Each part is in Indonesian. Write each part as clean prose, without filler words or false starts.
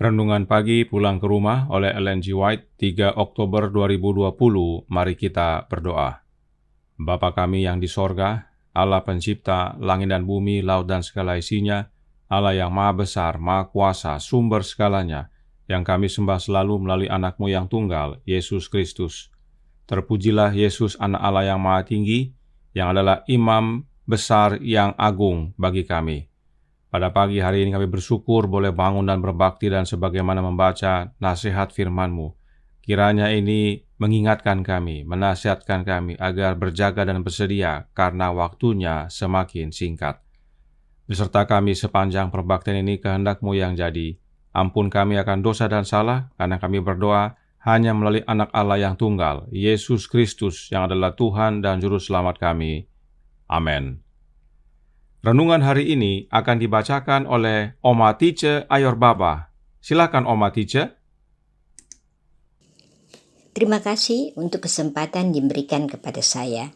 Renungan pagi pulang ke rumah oleh Ellen G. White, 3 Oktober 2020. Mari kita berdoa. Bapa kami yang di sorga, Allah pencipta langit dan bumi, laut dan segala isinya, Allah yang maha besar, maha kuasa, sumber segalanya, yang kami sembah selalu melalui anak-Mu yang tunggal, Yesus Kristus. Terpujilah Yesus, anak Allah yang maha tinggi, yang adalah imam besar yang agung bagi kami. Pada pagi hari ini kami bersyukur boleh bangun dan berbakti dan sebagaimana membaca nasihat firman-Mu. Kiranya ini mengingatkan kami, menasihatkan kami agar berjaga dan bersedia karena waktunya semakin singkat. Beserta kami sepanjang perbaktian ini kehendak-Mu yang jadi. Ampun kami akan dosa dan salah karena kami berdoa hanya melalui anak Allah yang tunggal, Yesus Kristus yang adalah Tuhan dan Juru Selamat kami. Amin. Renungan hari ini akan dibacakan oleh Oma Tice Ayor Baba. Silakan Oma Tice. Terima kasih untuk kesempatan diberikan kepada saya.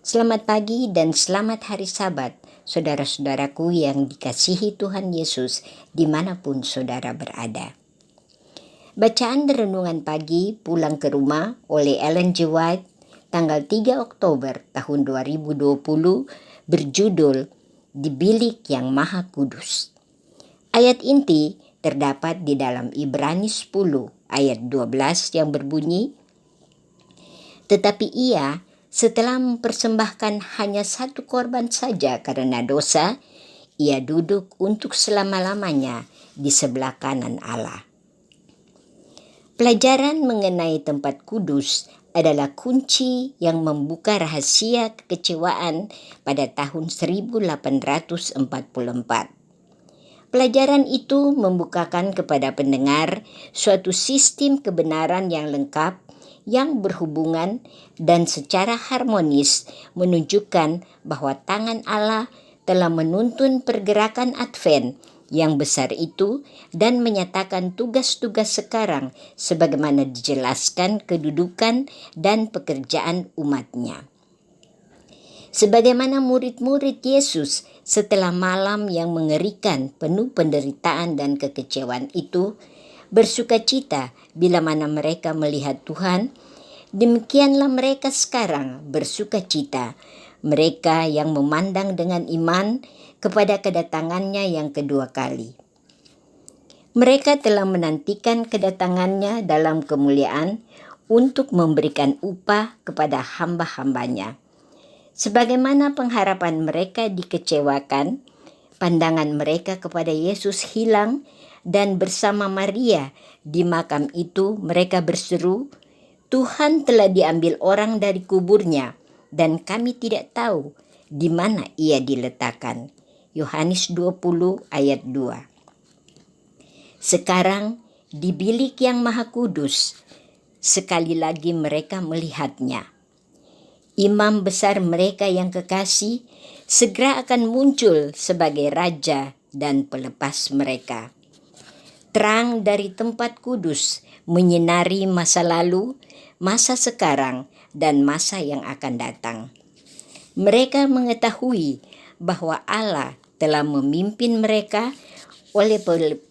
Selamat pagi dan selamat hari Sabat, saudara-saudaraku yang dikasihi Tuhan Yesus dimanapun saudara berada. Bacaan renungan pagi pulang ke rumah oleh Ellen G. White tanggal 3 Oktober tahun 2020 berjudul Di Bilik yang Maha Kudus. Ayat inti terdapat di dalam Ibrani 10 ayat 12 yang berbunyi, "Tetapi ia setelah mempersembahkan hanya satu korban saja karena dosa, ia duduk untuk selama-lamanya di sebelah kanan Allah." Pelajaran mengenai tempat kudus adalah kunci yang membuka rahasia kekecewaan pada tahun 1844. Pelajaran itu membukakan kepada pendengar suatu sistem kebenaran yang lengkap, yang berhubungan dan secara harmonis menunjukkan bahwa tangan Allah telah menuntun pergerakan Advent yang besar itu dan menyatakan tugas-tugas sekarang sebagaimana dijelaskan kedudukan dan pekerjaan umatnya. Sebagaimana murid-murid Yesus setelah malam yang mengerikan penuh penderitaan dan kekecewaan itu bersukacita bila mana mereka melihat Tuhan, demikianlah mereka sekarang bersukacita, mereka yang memandang dengan iman kepada kedatangannya yang kedua kali. Mereka telah menantikan kedatangannya dalam kemuliaan untuk memberikan upah kepada hamba-hambanya. Sebagaimana pengharapan mereka dikecewakan, pandangan mereka kepada Yesus hilang, dan bersama Maria di makam itu mereka berseru, "Tuhan telah diambil orang dari kuburnya, dan kami tidak tahu di mana ia diletakkan." Yohanes 20 ayat 2. Sekarang di bilik yang maha kudus, sekali lagi mereka melihatnya. Imam besar mereka yang kekasih segera akan muncul sebagai raja dan pelepas mereka. Terang dari tempat kudus menyinari masa lalu, masa sekarang, dan masa yang akan datang. Mereka mengetahui bahwa Allah telah memimpin mereka oleh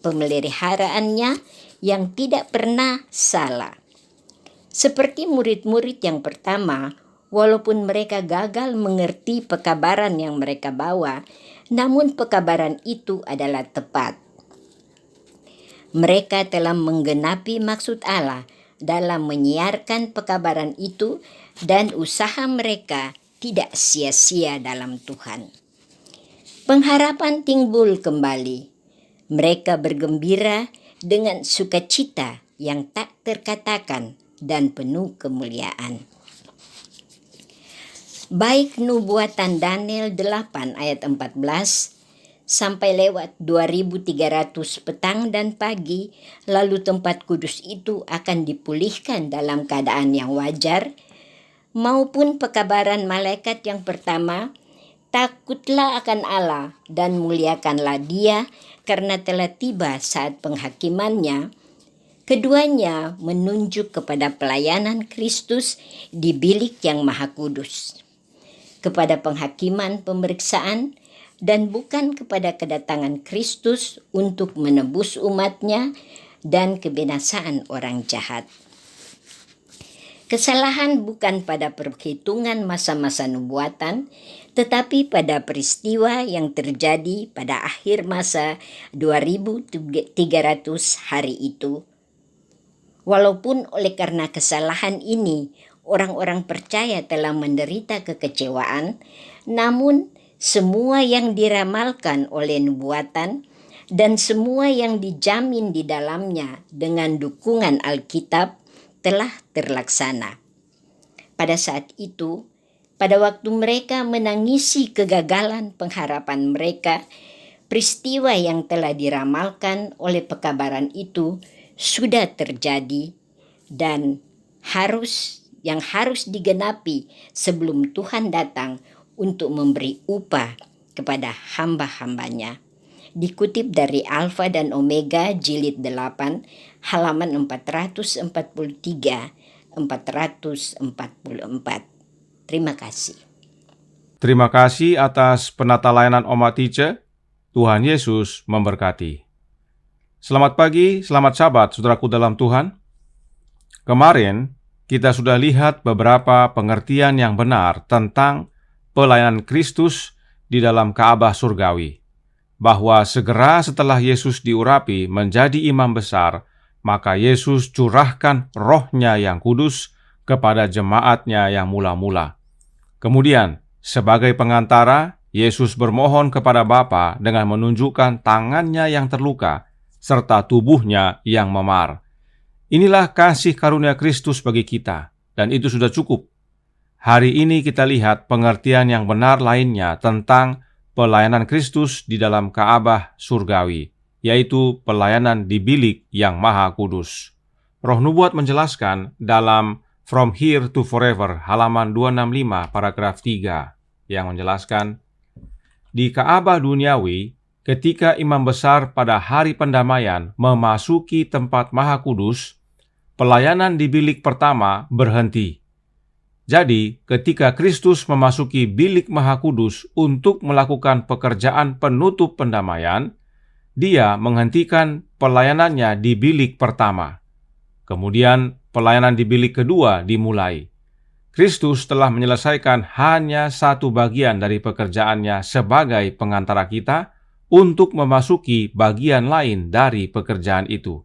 pemeliharaannya yang tidak pernah salah. Seperti murid-murid yang pertama, walaupun mereka gagal mengerti pekabaran yang mereka bawa, namun pekabaran itu adalah tepat. Mereka telah menggenapi maksud Allah dalam menyiarkan pekabaran itu, dan usaha mereka tidak sia-sia dalam Tuhan. Pengharapan timbul kembali. Mereka bergembira dengan sukacita yang tak terkatakan dan penuh kemuliaan. Baik nubuatan Daniel 8 ayat 14 sampai lewat 2300 petang dan pagi, lalu tempat kudus itu akan dipulihkan dalam keadaan yang wajar, maupun pekabaran malaikat yang pertama, "Takutlah akan Allah dan muliakanlah Dia karena telah tiba saat penghakimannya." Keduanya menunjuk kepada pelayanan Kristus di bilik yang maha kudus. Kepada penghakiman pemeriksaan, dan bukan kepada kedatangan Kristus untuk menebus umatnya dan kebinasaan orang jahat. Kesalahan bukan pada perhitungan masa-masa nubuatan, tetapi pada peristiwa yang terjadi pada akhir masa 2300 hari itu. Walaupun oleh karena kesalahan ini, orang-orang percaya telah menderita kekecewaan, namun semua yang diramalkan oleh nubuatan dan semua yang dijamin di dalamnya dengan dukungan Alkitab telah terlaksana. Pada saat itu, pada waktu mereka menangisi kegagalan pengharapan mereka, peristiwa yang telah diramalkan oleh pekabaran itu sudah terjadi dan harus digenapi sebelum Tuhan datang untuk memberi upah kepada hamba-hambanya. Dikutip dari Alfa dan Omega jilid 8 halaman 443-444. Terima kasih. Terima kasih atas penata layanan Oma Tice. Tuhan Yesus memberkati. Selamat pagi, selamat Sabat, saudaraku dalam Tuhan. Kemarin, kita sudah lihat beberapa pengertian yang benar tentang pelayanan Kristus di dalam Ka'bah surgawi. Bahwa segera setelah Yesus diurapi menjadi imam besar, maka Yesus curahkan roh-Nya yang kudus kepada jemaat-Nya yang mula-mula. Kemudian, sebagai pengantara, Yesus bermohon kepada Bapa dengan menunjukkan tangan-Nya yang terluka, serta tubuh-Nya yang memar. Inilah kasih karunia Kristus bagi kita, dan itu sudah cukup. Hari ini kita lihat pengertian yang benar lainnya tentang pelayanan Kristus di dalam Ka'bah surgawi, yaitu pelayanan di bilik yang maha kudus. Roh Nubuat menjelaskan dalam From Here to Forever, halaman 265, paragraf 3, yang menjelaskan, di Ka'bah duniawi, ketika imam besar pada hari pendamaian memasuki tempat maha kudus, pelayanan di bilik pertama berhenti. Jadi, ketika Kristus memasuki bilik maha kudus untuk melakukan pekerjaan penutup pendamaian, Dia menghentikan pelayanannya di bilik pertama. Kemudian, pelayanan di bilik kedua dimulai. Kristus telah menyelesaikan hanya satu bagian dari pekerjaannya sebagai pengantara kita untuk memasuki bagian lain dari pekerjaan itu.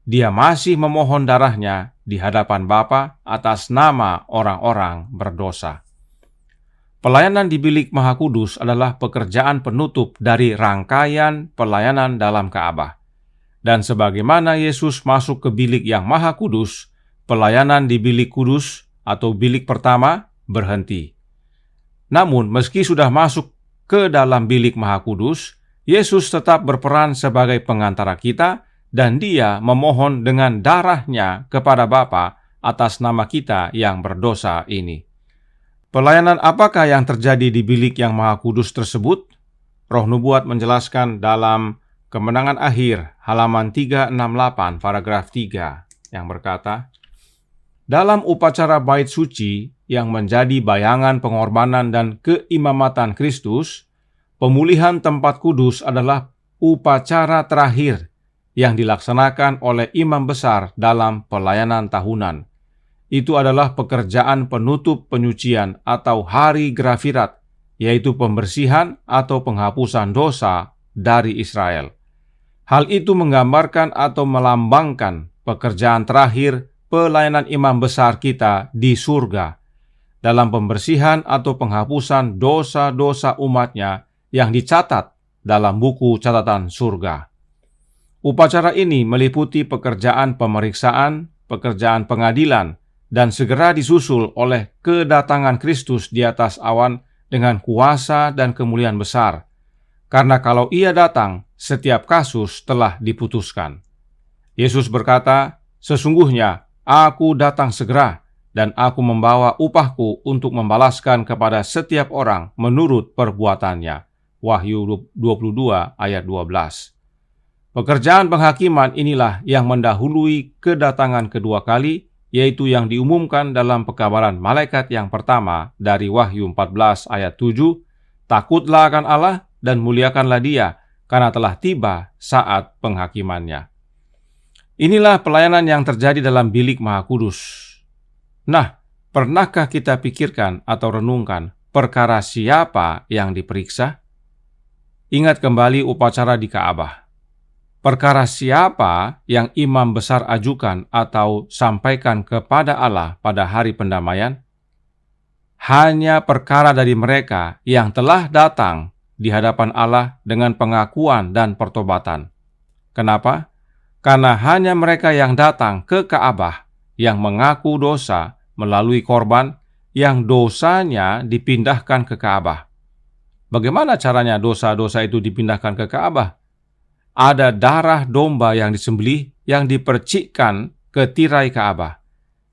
Dia masih memohon darah-Nya di hadapan Bapa atas nama orang-orang berdosa. Pelayanan di bilik Maha Kudus adalah pekerjaan penutup dari rangkaian pelayanan dalam Ka'bah. Dan sebagaimana Yesus masuk ke bilik yang Maha Kudus, pelayanan di bilik kudus atau bilik pertama berhenti. Namun, meski sudah masuk ke dalam bilik Maha Kudus, Yesus tetap berperan sebagai pengantara kita, dan Dia memohon dengan darah-Nya kepada Bapa atas nama kita yang berdosa ini. Pelayanan apakah yang terjadi di bilik yang Maha Kudus tersebut? Roh Nubuat menjelaskan dalam Kemenangan Akhir, halaman 368, paragraf 3, yang berkata, dalam upacara bait suci yang menjadi bayangan pengorbanan dan keimamatan Kristus, pemulihan tempat kudus adalah upacara terakhir yang dilaksanakan oleh imam besar dalam pelayanan tahunan. Itu adalah pekerjaan penutup penyucian atau hari Grafirat, yaitu pembersihan atau penghapusan dosa dari Israel. Hal itu menggambarkan atau melambangkan pekerjaan terakhir pelayanan imam besar kita di surga, dalam pembersihan atau penghapusan dosa-dosa umatnya yang dicatat dalam buku catatan surga. Upacara ini meliputi pekerjaan pemeriksaan, pekerjaan pengadilan, dan segera disusul oleh kedatangan Kristus di atas awan dengan kuasa dan kemuliaan besar. Karena kalau Ia datang, setiap kasus telah diputuskan. Yesus berkata, sesungguhnya Aku datang segera, dan Aku membawa upahku untuk membalaskan kepada setiap orang menurut perbuatannya. Wahyu 22 ayat 12. Pekerjaan penghakiman inilah yang mendahului kedatangan kedua kali, yaitu yang diumumkan dalam pekabaran malaikat yang pertama dari Wahyu 14 ayat 7, takutlah akan Allah dan muliakanlah Dia, karena telah tiba saat penghakimannya. Inilah pelayanan yang terjadi dalam bilik Maha Kudus. Nah, pernahkah kita pikirkan atau renungkan perkara siapa yang diperiksa? Ingat kembali upacara di Ka'bah. Perkara siapa yang imam besar ajukan atau sampaikan kepada Allah pada hari pendamaian? Hanya perkara dari mereka yang telah datang di hadapan Allah dengan pengakuan dan pertobatan. Kenapa? Karena hanya mereka yang datang ke Ka'bah yang mengaku dosa melalui korban yang dosanya dipindahkan ke Ka'bah. Bagaimana caranya dosa-dosa itu dipindahkan ke Ka'bah? Ada darah domba yang disembelih yang dipercikkan ke tirai Ka'bah.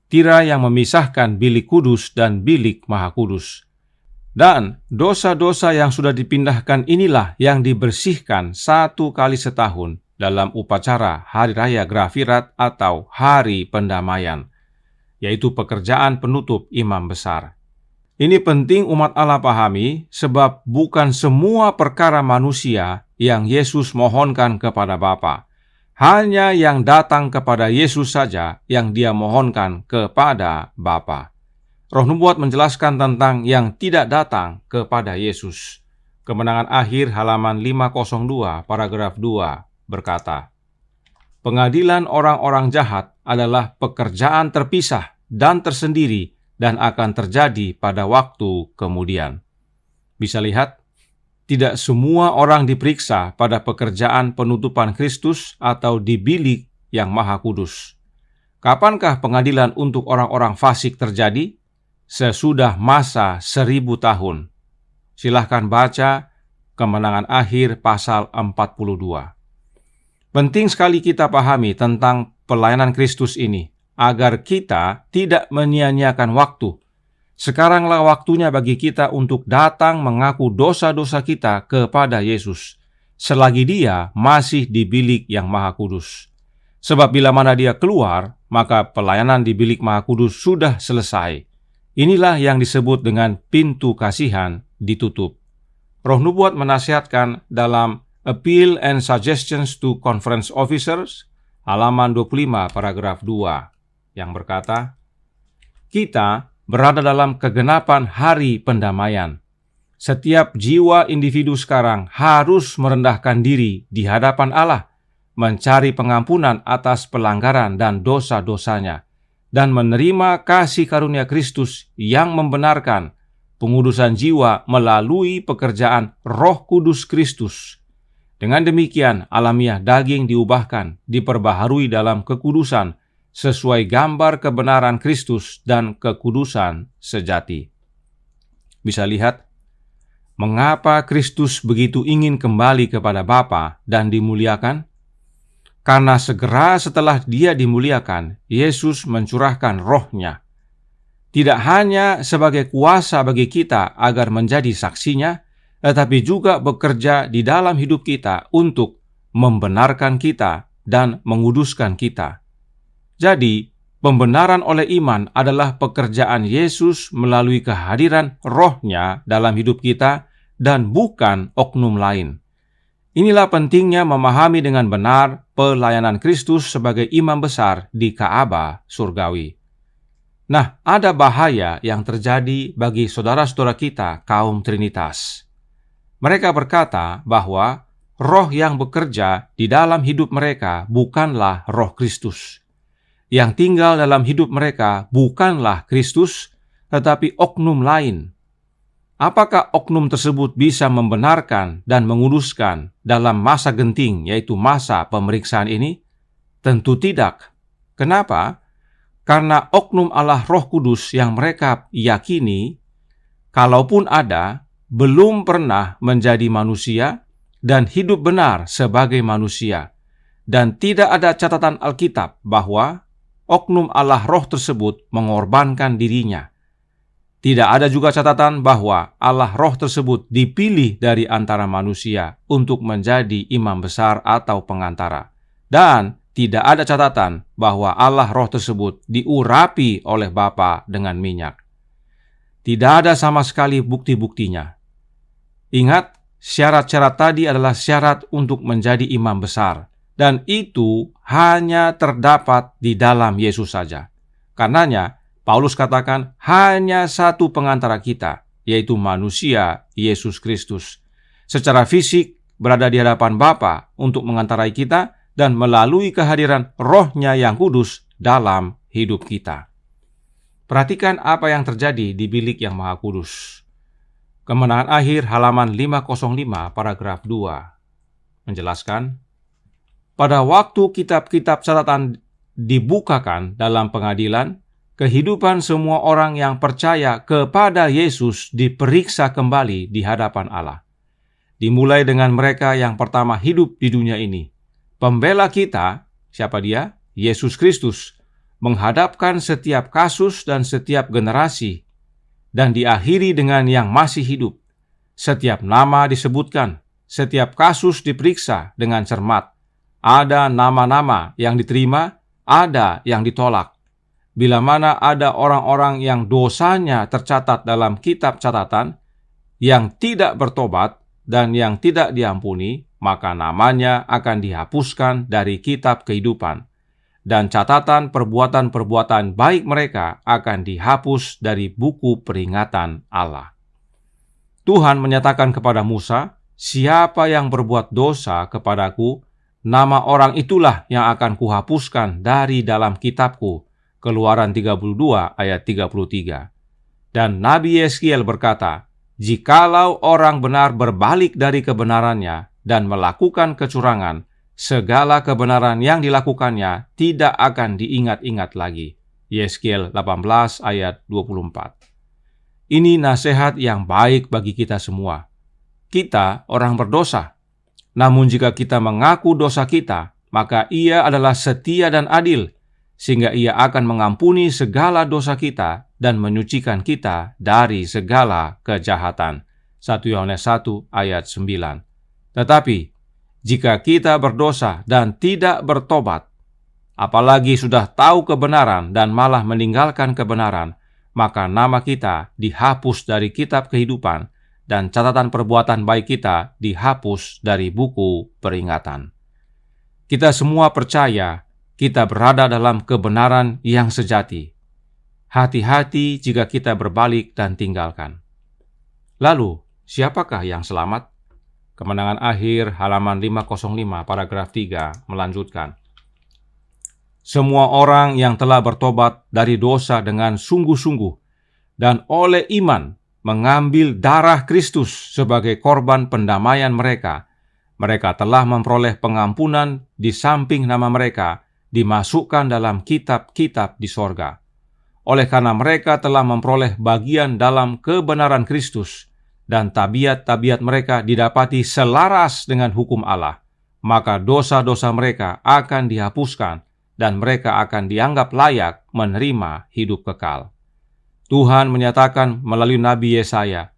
Tirai yang memisahkan bilik kudus dan bilik Maha Kudus. Dan dosa-dosa yang sudah dipindahkan inilah yang dibersihkan 1 kali setahun dalam upacara Hari Raya Grafirat atau Hari Pendamaian, yaitu pekerjaan penutup imam besar. Ini penting umat Allah pahami, sebab bukan semua perkara manusia yang Yesus mohonkan kepada Bapa. Hanya yang datang kepada Yesus saja yang Dia mohonkan kepada Bapa. Roh Nubuat menjelaskan tentang yang tidak datang kepada Yesus. Kemenangan Akhir halaman 502 paragraf 2 berkata, "Pengadilan orang-orang jahat adalah pekerjaan terpisah dan tersendiri dan akan terjadi pada waktu kemudian." Bisa lihat, tidak semua orang diperiksa pada pekerjaan penutupan Kristus atau di bilik yang Maha Kudus. Kapankah pengadilan untuk orang-orang fasik terjadi? Sesudah masa 1000 tahun. Silahkan baca Kemenangan Akhir pasal 42. Penting sekali kita pahami tentang pelayanan Kristus ini, agar kita tidak menyia-nyiakan waktu. Sekaranglah waktunya bagi kita untuk datang mengaku dosa-dosa kita kepada Yesus, selagi Dia masih di bilik yang Maha Kudus. Sebab bila mana Dia keluar, maka pelayanan di bilik Maha Kudus sudah selesai. Inilah yang disebut dengan pintu kasihan ditutup. Roh Nubuat menasihatkan dalam Appeal and Suggestions to Conference Officers, halaman 25 paragraf 2, yang berkata, "Kita berada dalam kegenapan hari pendamaian. Setiap jiwa individu sekarang harus merendahkan diri di hadapan Allah, mencari pengampunan atas pelanggaran dan dosa-dosanya, dan menerima kasih karunia Kristus yang membenarkan pengudusan jiwa melalui pekerjaan Roh Kudus Kristus. Dengan demikian, alamiah daging diubahkan, diperbaharui dalam kekudusan, sesuai gambar kebenaran Kristus dan kekudusan sejati." Bisa lihat, mengapa Kristus begitu ingin kembali kepada Bapa dan dimuliakan? Karena segera setelah Dia dimuliakan, Yesus mencurahkan Roh-Nya. Tidak hanya sebagai kuasa bagi kita agar menjadi saksinya, tetapi juga bekerja di dalam hidup kita untuk membenarkan kita dan menguduskan kita. Jadi, pembenaran oleh iman adalah pekerjaan Yesus melalui kehadiran Roh-Nya dalam hidup kita dan bukan oknum lain. Inilah pentingnya memahami dengan benar pelayanan Kristus sebagai imam besar di Ka'bah surgawi. Nah, ada bahaya yang terjadi bagi saudara-saudara kita kaum Trinitas. Mereka berkata bahwa roh yang bekerja di dalam hidup mereka bukanlah Roh Kristus. Yang tinggal dalam hidup mereka bukanlah Kristus, tetapi oknum lain. Apakah oknum tersebut bisa membenarkan dan menguduskan dalam masa genting, yaitu masa pemeriksaan ini? Tentu tidak. Kenapa? Karena oknum Allah Roh Kudus yang mereka yakini, kalaupun ada, belum pernah menjadi manusia dan hidup benar sebagai manusia. Dan tidak ada catatan Alkitab bahwa oknum Allah Roh tersebut mengorbankan dirinya. Tidak ada juga catatan bahwa Allah Roh tersebut dipilih dari antara manusia untuk menjadi imam besar atau pengantara. Dan tidak ada catatan bahwa Allah Roh tersebut diurapi oleh Bapa dengan minyak. Tidak ada sama sekali bukti-buktinya. Ingat, syarat-syarat tadi adalah syarat untuk menjadi imam besar, dan itu hanya terdapat di dalam Yesus saja. Karenanya, Paulus katakan hanya satu pengantara kita, yaitu manusia Yesus Kristus. Secara fisik berada di hadapan Bapa untuk mengantarai kita dan melalui kehadiran Roh-Nya yang kudus dalam hidup kita. Perhatikan apa yang terjadi di bilik yang Maha Kudus. Kemenangan akhir halaman 505 paragraf 2 menjelaskan, pada waktu kitab-kitab catatan dibukakan dalam pengadilan, kehidupan semua orang yang percaya kepada Yesus diperiksa kembali di hadapan Allah. Dimulai dengan mereka yang pertama hidup di dunia ini. Pembela kita, siapa dia? Yesus Kristus, menghadapkan setiap kasus dan setiap generasi, dan diakhiri dengan yang masih hidup. Setiap nama disebutkan, setiap kasus diperiksa dengan cermat. Ada nama-nama yang diterima, ada yang ditolak. Bila mana ada orang-orang yang dosanya tercatat dalam kitab catatan, yang tidak bertobat dan yang tidak diampuni, maka namanya akan dihapuskan dari kitab kehidupan, dan catatan perbuatan-perbuatan baik mereka akan dihapus dari buku peringatan Allah. Tuhan menyatakan kepada Musa, siapa yang berbuat dosa kepadaku, nama orang itulah yang akan kuhapuskan dari dalam kitabku. Keluaran 32 ayat 33. Dan Nabi Yeskiel berkata, jikalau orang benar berbalik dari kebenarannya dan melakukan kecurangan, segala kebenaran yang dilakukannya tidak akan diingat-ingat lagi. Yeskiel 18 ayat 24. Ini nasihat yang baik bagi kita semua. Kita orang berdosa. Namun jika kita mengaku dosa kita, maka Ia adalah setia dan adil, sehingga Ia akan mengampuni segala dosa kita dan menyucikan kita dari segala kejahatan. 1 Yohanes 1 ayat 9. Tetapi, jika kita berdosa dan tidak bertobat, apalagi sudah tahu kebenaran dan malah meninggalkan kebenaran, maka nama kita dihapus dari kitab kehidupan dan catatan perbuatan baik kita dihapus dari buku peringatan. Kita semua percaya kita berada dalam kebenaran yang sejati. Hati-hati jika kita berbalik dan tinggalkan. Lalu, siapakah yang selamat? Kemenangan akhir halaman 505 paragraf 3 melanjutkan. Semua orang yang telah bertobat dari dosa dengan sungguh-sungguh dan oleh iman mengambil darah Kristus sebagai korban pendamaian mereka, mereka telah memperoleh pengampunan di samping nama mereka dimasukkan dalam kitab-kitab di sorga. Oleh karena mereka telah memperoleh bagian dalam kebenaran Kristus, dan tabiat-tabiat mereka didapati selaras dengan hukum Allah, maka dosa-dosa mereka akan dihapuskan, dan mereka akan dianggap layak menerima hidup kekal. Tuhan menyatakan melalui Nabi Yesaya,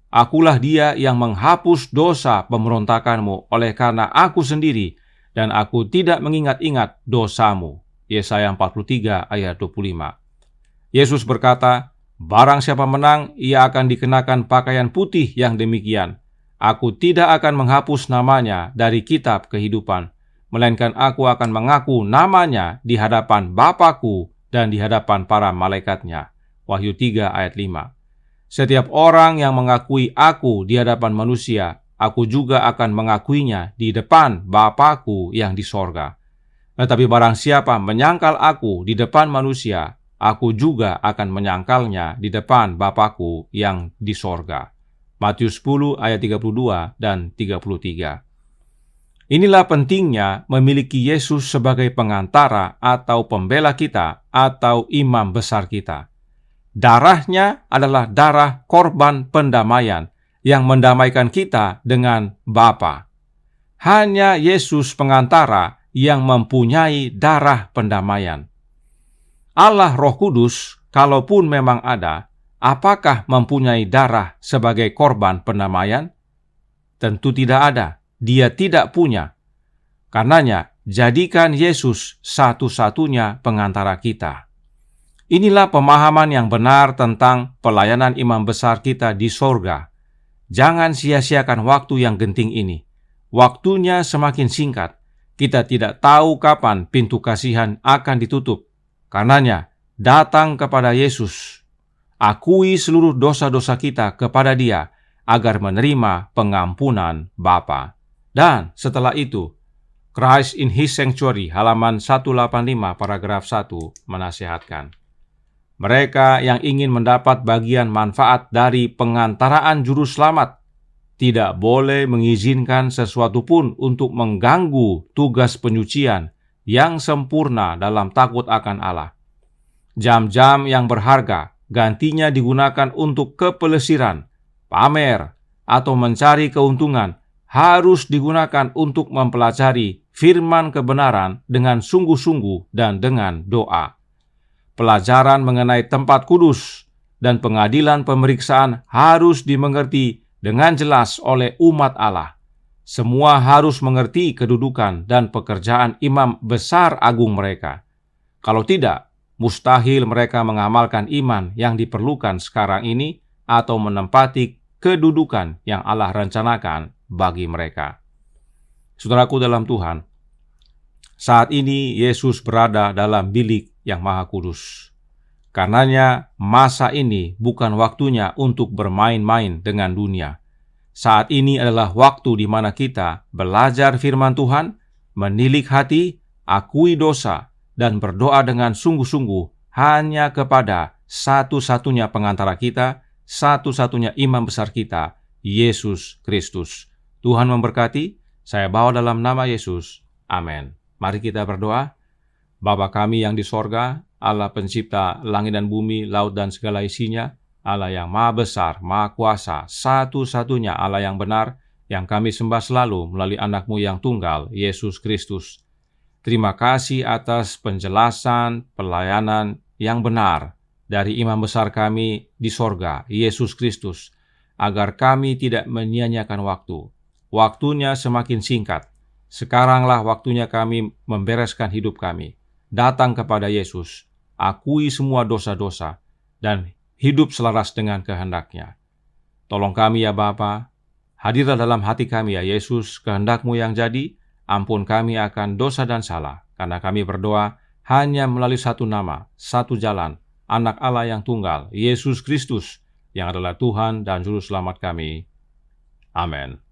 Akulah Dia yang menghapus dosa pemberontakanmu oleh karena Aku sendiri, dan Aku tidak mengingat-ingat dosamu. Yesaya 43 ayat 25. Yesus berkata, barang siapa menang, ia akan dikenakan pakaian putih yang demikian. Aku tidak akan menghapus namanya dari kitab kehidupan, melainkan Aku akan mengaku namanya di hadapan Bapa-Ku dan di hadapan para malaikatnya. Wahyu 3 ayat 5. Setiap orang yang mengakui Aku di hadapan manusia, Aku juga akan mengakuinya di depan Bapa-Ku yang di sorga. Tetapi barang siapa menyangkal Aku di depan manusia, Aku juga akan menyangkalnya di depan Bapa-Ku yang di sorga. Matius 10 ayat 32 dan 33. Inilah pentingnya memiliki Yesus sebagai pengantara atau pembela kita atau imam besar kita. Darahnya adalah darah korban pendamaian yang mendamaikan kita dengan Bapa. Hanya Yesus pengantara yang mempunyai darah pendamaian. Allah Roh Kudus, kalaupun memang ada, apakah mempunyai darah sebagai korban pendamaian? Tentu tidak ada. Dia tidak punya. Karenanya, jadikan Yesus satu-satunya pengantara kita. Inilah pemahaman yang benar tentang pelayanan imam besar kita di sorga. Jangan sia-siakan waktu yang genting ini. Waktunya semakin singkat. Kita tidak tahu kapan pintu kasihan akan ditutup. Karenanya, datang kepada Yesus. Akui seluruh dosa-dosa kita kepada Dia agar menerima pengampunan Bapa. Dan setelah itu, Christ in His Sanctuary halaman 185 paragraf 1 menasihatkan, mereka yang ingin mendapat bagian manfaat dari pengantaraan juru selamat tidak boleh mengizinkan sesuatu pun untuk mengganggu tugas penyucian yang sempurna dalam takut akan Allah. Jam-jam yang berharga gantinya digunakan untuk kepelesiran, pamer, atau mencari keuntungan harus digunakan untuk mempelajari firman kebenaran dengan sungguh-sungguh dan dengan doa. Pelajaran mengenai tempat kudus dan pengadilan pemeriksaan harus dimengerti dengan jelas oleh umat Allah. Semua harus mengerti kedudukan dan pekerjaan imam besar agung mereka. Kalau tidak, mustahil mereka mengamalkan iman yang diperlukan sekarang ini atau menempati kedudukan yang Allah rencanakan bagi mereka. Saudaraku dalam Tuhan, saat ini Yesus berada dalam bilik yang maha kudus. Karenanya masa ini bukan waktunya untuk bermain-main dengan dunia. Saat ini adalah waktu di mana kita belajar firman Tuhan, menilik hati, akui dosa, dan berdoa dengan sungguh-sungguh hanya kepada satu-satunya pengantara kita, satu-satunya imam besar kita, Yesus Kristus. Tuhan memberkati, saya bawa dalam nama Yesus. Amin. Mari kita berdoa. Bapa kami yang di sorga, Allah pencipta langit dan bumi, laut dan segala isinya, Allah yang maha besar, maha kuasa, satu-satunya Allah yang benar, yang kami sembah selalu melalui anak-Mu yang tunggal, Yesus Kristus. Terima kasih atas penjelasan, pelayanan yang benar dari imam besar kami di sorga, Yesus Kristus, agar kami tidak menyia-nyiakan waktu. Waktunya semakin singkat. Sekaranglah waktunya kami membereskan hidup kami. Datang kepada Yesus, akui semua dosa-dosa, dan hidup selaras dengan kehendak-Nya. Tolong kami ya Bapa, hadirlah dalam hati kami ya Yesus, kehendak-Mu yang jadi, ampun kami akan dosa dan salah, karena kami berdoa hanya melalui satu nama, satu jalan, Anak Allah yang tunggal, Yesus Kristus, yang adalah Tuhan dan Juru Selamat kami. Amin.